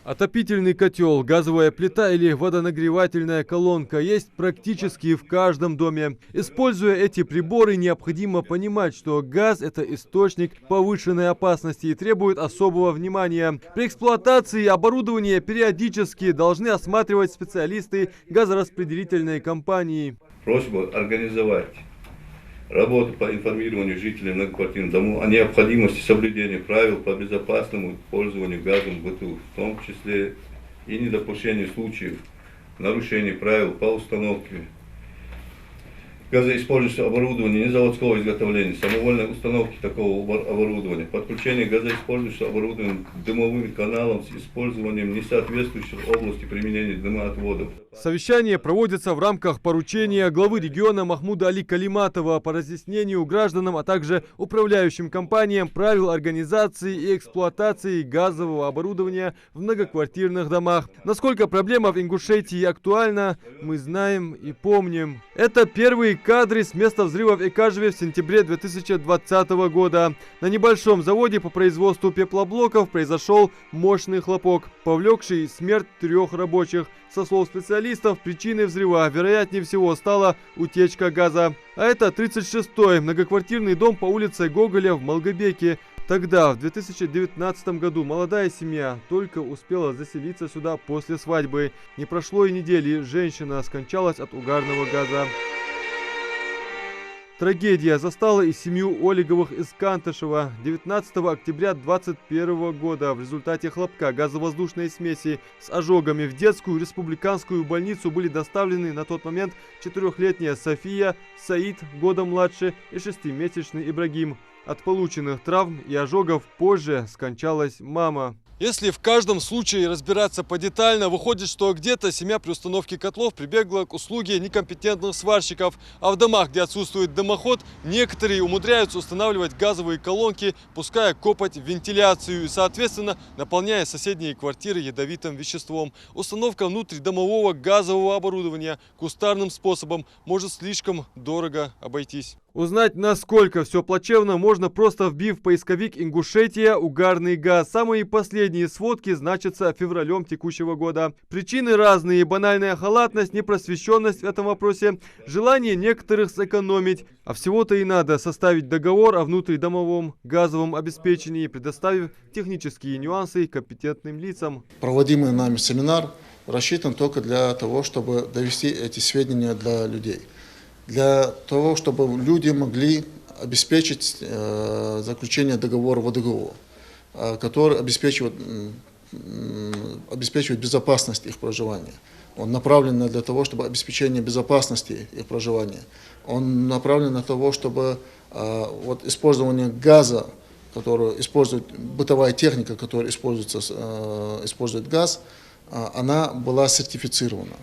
Отопительный котел, газовая плита или водонагревательная колонка есть практически в каждом доме. Используя эти приборы, необходимо понимать, что газ – это источник повышенной опасности и требует особого внимания. При эксплуатации оборудования периодически должны осматривать специалисты газораспределительной компании. Просьба организовать работу по информированию жителей многоквартирных домов о необходимости соблюдения правил по безопасному пользованию газом в быту, в том числе и недопущению случаев нарушений правил по установке газоиспользующего оборудования незаводского изготовления, самовольной установки такого оборудования, подключение газоиспользующего оборудования к дымовым каналам с использованием несоответствующих области применения дымоотводов. Совещание проводится в рамках поручения главы региона Махмуда Али Калиматова по разъяснению гражданам, а также управляющим компаниям правил организации и эксплуатации газового оборудования в многоквартирных домах. Насколько проблема в Ингушетии актуальна, мы знаем и помним. Это первые кадры с места взрыва в Экажеве в сентябре 2020 года. На небольшом заводе по производству пеплоблоков произошел мощный хлопок, повлекший смерть 3 рабочих. Со слов специалистов, причиной взрыва, вероятнее всего, стала утечка газа. А это 36-й многоквартирный дом по улице Гоголя в Малгобеке. Тогда, в 2019 году, молодая семья только успела заселиться сюда после свадьбы. Не прошло и недели, женщина скончалась от угарного газа. Трагедия застала и семью Олеговых из Кантышева. 19 октября 2021 года в результате хлопка газовоздушной смеси с ожогами в детскую республиканскую больницу были доставлены на тот момент 4-летняя София, Саид, годом младше, и 6-месячный Ибрагим. От полученных травм и ожогов позже скончалась мама. Если в каждом случае разбираться подетально, выходит, что где-то семья при установке котлов прибегла к услуге некомпетентных сварщиков, а в домах, где отсутствует дымоход, некоторые умудряются устанавливать газовые колонки, пуская копоть в вентиляцию и, соответственно, наполняя соседние квартиры ядовитым веществом. Установка внутридомового газового оборудования кустарным способом может слишком дорого обойтись. Узнать, насколько все плачевно, можно просто вбив в поисковик «Ингушетия. Угарный газ». Самые последние сводки значатся февралем текущего года. Причины разные: банальная халатность, непросвещенность в этом вопросе, желание некоторых сэкономить. А всего-то и надо составить договор о внутридомовом газовом обеспечении, предоставив технические нюансы компетентным лицам. Проводимый нами семинар рассчитан только для того, чтобы довести эти сведения для людей. Для того, чтобы люди могли обеспечить заключение договора ВДГО, который обеспечивает безопасность их проживания. Он направлен для того, чтобы обеспечение безопасности их проживания. Он направлен на того, чтобы использование газа, который использует бытовая техника, которая использует газ, она была сертифицирована,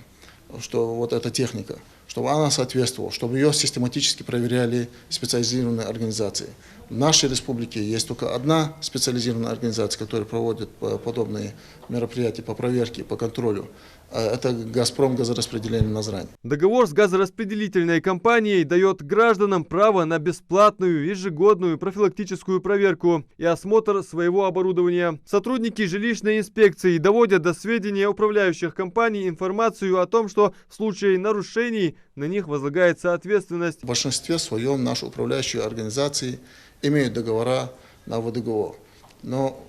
что эта техника, чтобы она соответствовала, чтобы ее систематически проверяли специализированные организации. В нашей республике есть только одна специализированная организация, которая проводит подобные мероприятия по проверке, по контролю. Это «Газпром» газораспределение Назрань. Договор с газораспределительной компанией дает гражданам право на бесплатную ежегодную профилактическую проверку и осмотр своего оборудования. Сотрудники жилищной инспекции доводят до сведения управляющих компаний информацию о том, что в случае нарушений на них возлагается ответственность. В большинстве своем наши управляющие организации имеют договора на ВДГО. Но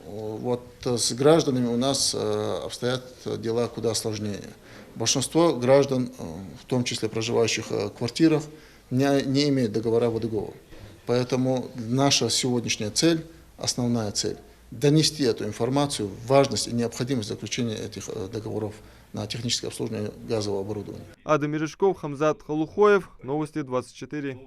с гражданами у нас обстоят дела куда сложнее. Большинство граждан, в том числе проживающих в квартирах, не имеют договора ВДГО. Поэтому наша сегодняшняя цель, основная цель, донести эту информацию, важность и необходимость заключения этих договоров на техническое обслуживание газового оборудования. Адам Мережков, Хамзат Халухоев, Новости 24.